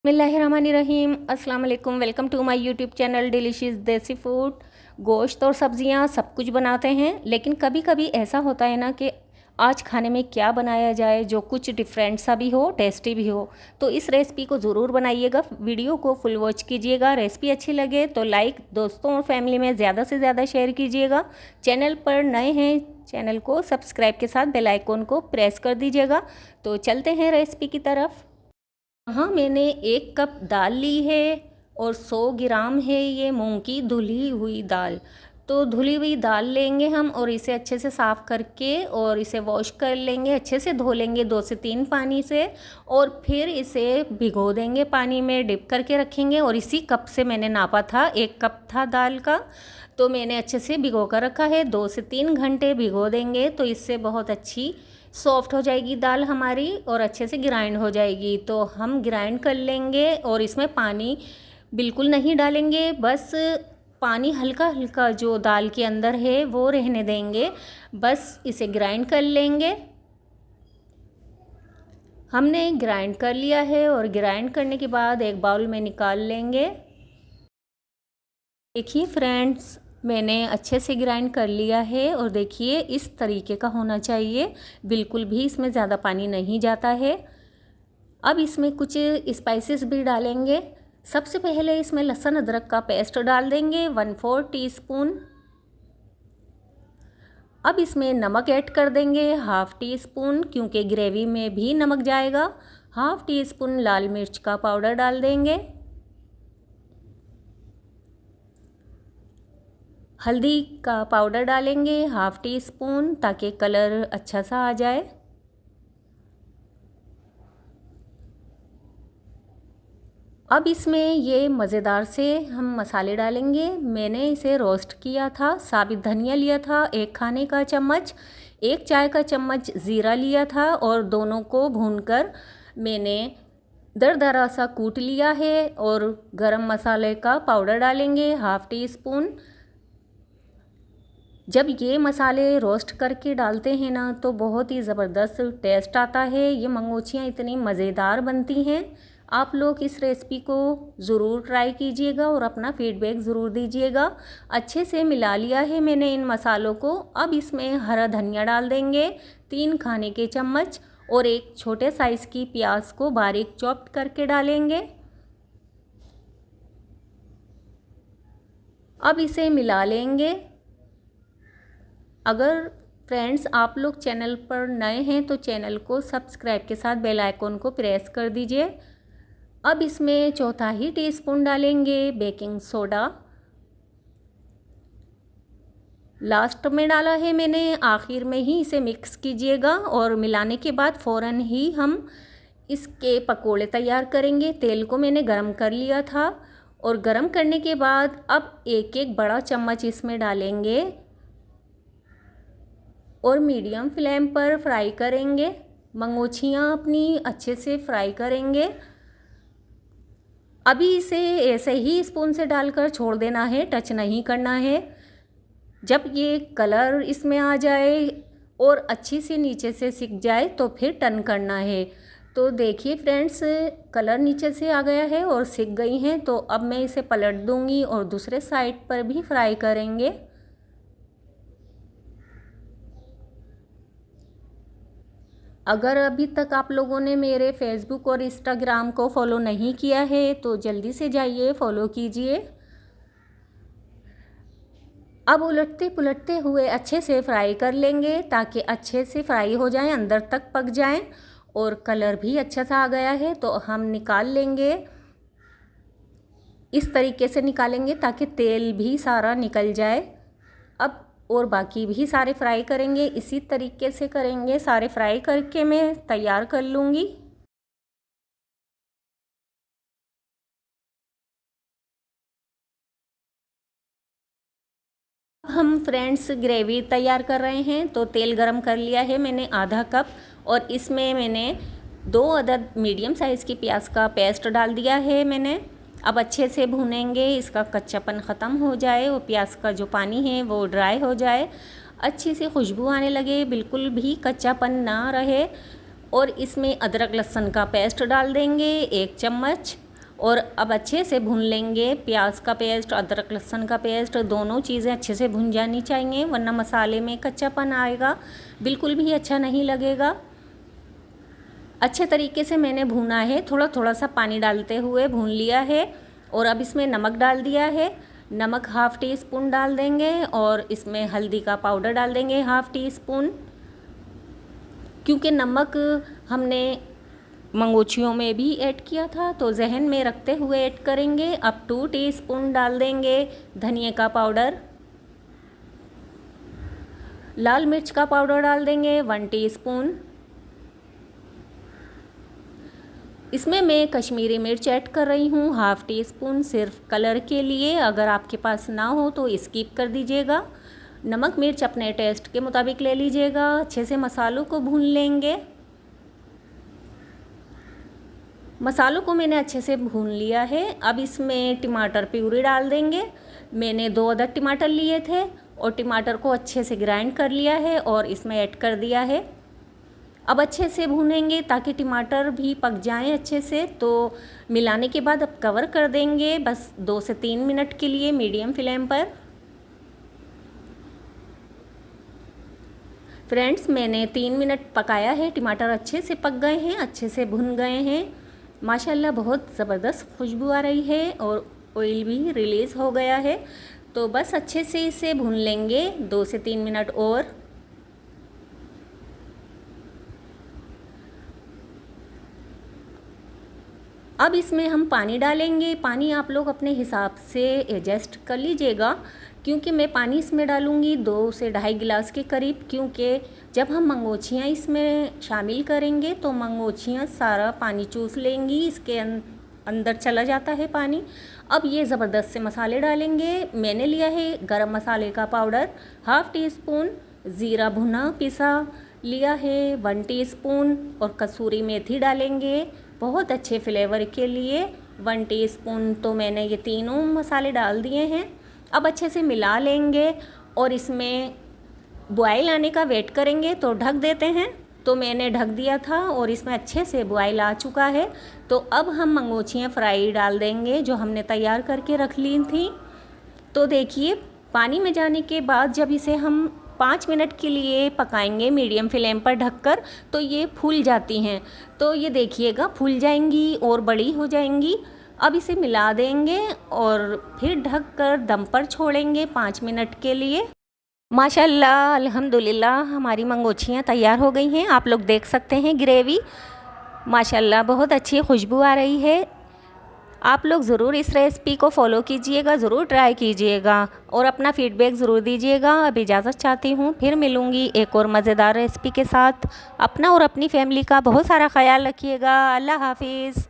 बिस्मिल्लाहिर्रहमानिर्रहीम। अस्सलाम वालेकुम। Welcome to my YouTube channel delicious desi food. गोश्त और सब्जियां सब कुछ बनाते हैं, लेकिन कभी कभी ऐसा होता है ना कि आज खाने में क्या बनाया जाए जो कुछ डिफरेंट सा भी हो, टेस्टी भी हो। तो इस रेसिपी को ज़रूर बनाइएगा, वीडियो को फुल वॉच कीजिएगा। रेसिपी अच्छी लगे तो लाइक, दोस्तों और फैमिली में ज़्यादा से ज़्यादा शेयर कीजिएगा। चैनल पर नए हैं, चैनल को सब्सक्राइब के साथ बेल आइकॉन को प्रेस कर दीजिएगा। तो चलते हैं रेसिपी की तरफ। हाँ, मैंने 1 कप दाल ली है और 100 ग्राम है ये मूंग की धुली हुई दाल। तो धुली हुई दाल लेंगे हम और इसे अच्छे से साफ़ करके और इसे वॉश कर लेंगे, अच्छे से धो लेंगे 2 से 3 पानी से, और फिर इसे भिगो देंगे, पानी में डिप करके रखेंगे। और इसी कप से मैंने नापा था, 1 कप था दाल का, तो मैंने अच्छे से भिगो कर रखा है। 2 से 3 घंटे भिगो देंगे तो इससे बहुत अच्छी सॉफ्ट हो जाएगी दाल हमारी और अच्छे से ग्राइंड हो जाएगी। तो हम ग्राइंड कर लेंगे और इसमें पानी बिल्कुल नहीं डालेंगे, बस पानी हल्का हल्का जो दाल के अंदर है वो रहने देंगे, बस इसे ग्राइंड कर लेंगे। हमने ग्राइंड कर लिया है और ग्राइंड करने के बाद एक बाउल में निकाल लेंगे। देखिए फ्रेंड्स, मैंने अच्छे से ग्राइंड कर लिया है और देखिए इस तरीके का होना चाहिए, बिल्कुल भी इसमें ज़्यादा पानी नहीं जाता है। अब इसमें कुछ स्पाइसेस भी डालेंगे। सबसे पहले इसमें लहसुन अदरक का पेस्ट डाल देंगे 1/4 टीस्पून। अब इसमें नमक ऐड कर देंगे 1/2 टीस्पून, क्योंकि ग्रेवी में भी नमक जाएगा। 1/2 टीस्पून लाल मिर्च का पाउडर डाल देंगे। हल्दी का पाउडर डालेंगे 1/2 टीस्पून, ताकि कलर अच्छा सा आ जाए। अब इसमें ये मज़ेदार से हम मसाले डालेंगे। मैंने इसे रोस्ट किया था, साबित धनिया लिया था 1 खाने का चम्मच, 1 चाय का चम्मच ज़ीरा लिया था और दोनों को भूनकर मैंने दरदरा सा कूट लिया है। और गरम मसाले का पाउडर डालेंगे 1/2 टीस्पून। जब ये मसाले रोस्ट करके डालते हैं ना तो बहुत ही ज़बरदस्त टेस्ट आता है। ये मंगोछियाँ इतनी मज़ेदार बनती हैं। आप लोग इस रेसिपी को ज़रूर ट्राई कीजिएगा और अपना फीडबैक ज़रूर दीजिएगा। अच्छे से मिला लिया है मैंने इन मसालों को। अब इसमें हरा धनिया डाल देंगे 3 खाने के चम्मच और एक छोटे साइज़ की प्याज को बारीक चॉप्ड करके डालेंगे। अब इसे मिला लेंगे। अगर फ्रेंड्स आप लोग चैनल पर नए हैं तो चैनल को सब्सक्राइब के साथ बेल आइकॉन को प्रेस कर दीजिए। अब इसमें 1/4 टीस्पून डालेंगे बेकिंग सोडा। लास्ट में डाला है मैंने, आखिर में ही इसे मिक्स कीजिएगा। और मिलाने के बाद फ़ौरन ही हम इसके पकोड़े तैयार करेंगे। तेल को मैंने गरम कर लिया था और गरम करने के बाद अब एक एक बड़ा चम्मच इसमें डालेंगे और मीडियम फ्लेम पर फ्राई करेंगे। मंगोछियाँ अपनी अच्छे से फ्राई करेंगे। अभी इसे ऐसे ही स्पून से डालकर छोड़ देना है, टच नहीं करना है। जब ये कलर इसमें आ जाए और अच्छी सी नीचे से सिक जाए तो फिर टर्न करना है। तो देखिए फ्रेंड्स, कलर नीचे से आ गया है और सिक गई हैं। तो अब मैं इसे पलट दूंगी और दूसरे साइड पर भी फ्राई करेंगे। अगर अभी तक आप लोगों ने मेरे फेसबुक और इंस्टाग्राम को फॉलो नहीं किया है तो जल्दी से जाइए, फॉलो कीजिए। अब उलटते पुलटते हुए अच्छे से फ्राई कर लेंगे ताकि अच्छे से फ्राई हो जाएं, अंदर तक पक जाएं। और कलर भी अच्छा सा आ गया है तो हम निकाल लेंगे। इस तरीके से निकालेंगे ताकि तेल भी सारा निकल जाए। अब और बाकी भी सारे फ्राई करेंगे, इसी तरीके से करेंगे। सारे फ्राई करके मैं तैयार कर लूँगी। हम फ्रेंड्स ग्रेवी तैयार कर रहे हैं। तो तेल गरम कर लिया है मैंने ½ कप और इसमें मैंने 2 अदद मीडियम साइज़ की प्याज का पेस्ट डाल दिया है मैंने। अब अच्छे से भूनेंगे, इसका कच्चापन ख़त्म हो जाए और प्याज का जो पानी है वो ड्राई हो जाए, अच्छी सी खुशबू आने लगे, बिल्कुल भी कच्चापन ना रहे। और इसमें अदरक लहसुन का पेस्ट डाल देंगे 1 चम्मच। और अब अच्छे से भून लेंगे। प्याज का पेस्ट, अदरक लहसुन का पेस्ट, दोनों चीज़ें अच्छे से भून जानी चाहिए, वरना मसाले में कच्चापन आएगा, बिल्कुल भी अच्छा नहीं लगेगा। अच्छे तरीके से मैंने भूना है, थोड़ा थोड़ा सा पानी डालते हुए भून लिया है। और अब इसमें नमक डाल दिया है, नमक हाफ़ टी स्पून डाल देंगे और इसमें हल्दी का पाउडर डाल देंगे हाफ़ टी स्पून। क्योंकि नमक हमने मंगोछियों में भी ऐड किया था तो जहन में रखते हुए ऐड करेंगे। अब 2 टीस्पून डाल देंगे धनिया का पाउडर, लाल मिर्च का पाउडर डाल देंगे 1 टीस्पून। इसमें मैं कश्मीरी मिर्च ऐड कर रही हूँ हाफ़ टी स्पून, सिर्फ कलर के लिए। अगर आपके पास ना हो तो स्किप कर दीजिएगा। नमक मिर्च अपने टेस्ट के मुताबिक ले लीजिएगा। अच्छे से मसालों को भून लेंगे। मसालों को मैंने अच्छे से भून लिया है। अब इसमें टमाटर प्यूरी डाल देंगे। मैंने 2 अदद टमाटर लिए थे और टमाटर को अच्छे से ग्राइंड कर लिया है और इसमें ऐड कर दिया है। अब अच्छे से भूनेंगे ताकि टमाटर भी पक जाएं अच्छे से। तो मिलाने के बाद अब कवर कर देंगे बस 2 से 3 मिनट के लिए मीडियम फ्लेम पर। फ्रेंड्स, मैंने 3 मिनट पकाया है, टमाटर अच्छे से पक गए हैं, अच्छे से भुन गए हैं। माशाल्लाह बहुत ज़बरदस्त खुशबू आ रही है और ऑयल भी रिलीज़ हो गया है। तो बस अच्छे से इसे भून लेंगे 2 से 3 मिनट और। अब इसमें हम पानी डालेंगे। पानी आप लोग अपने हिसाब से एडजस्ट कर लीजिएगा, क्योंकि मैं पानी इसमें डालूँगी 2 से 2.5 गिलास के करीब। क्योंकि जब हम मंगोछियाँ इसमें शामिल करेंगे तो मंगोछियाँ सारा पानी चूस लेंगी, इसके अंदर चला जाता है पानी। अब ये ज़बरदस्त से मसाले डालेंगे। मैंने लिया है गरम मसाले का पाउडर हाफ़ टी स्पून, ज़ीरा भुना पिसा लिया है 1 टीस्पून और कसूरी मेथी डालेंगे बहुत अच्छे फ्लेवर के लिए 1 टीस्पून। तो मैंने ये तीनों मसाले डाल दिए हैं। अब अच्छे से मिला लेंगे और इसमें बॉयल आने का वेट करेंगे। तो ढक देते हैं। तो मैंने ढक दिया था और इसमें अच्छे से बॉयल आ चुका है। तो अब हम मंगोछियाँ फ्राई डाल देंगे जो हमने तैयार करके रख ली थी। तो देखिए, पानी में जाने के बाद जब इसे हम 5 मिनट के लिए पकाएंगे मीडियम फ्लेम पर ढककर, तो ये फूल जाती हैं। तो ये देखिएगा, फूल जाएंगी और बड़ी हो जाएंगी। अब इसे मिला देंगे और फिर ढककर दम पर छोड़ेंगे 5 मिनट के लिए। माशाल्लाह अल्हम्दुलिल्लाह हमारी मंगोछियाँ तैयार हो गई हैं। आप लोग देख सकते हैं ग्रेवी, माशाल्लाह बहुत अच्छी खुशबू आ रही है। आप लोग ज़रूर इस रेसिपी को फॉलो कीजिएगा, ज़रूर ट्राई कीजिएगा और अपना फीडबैक ज़रूर दीजिएगा। अब इजाज़त चाहती हूँ, फिर मिलूँगी एक और मज़ेदार रेसिपी के साथ। अपना और अपनी फैमिली का बहुत सारा ख्याल रखिएगा। अल्लाह हाफिज़।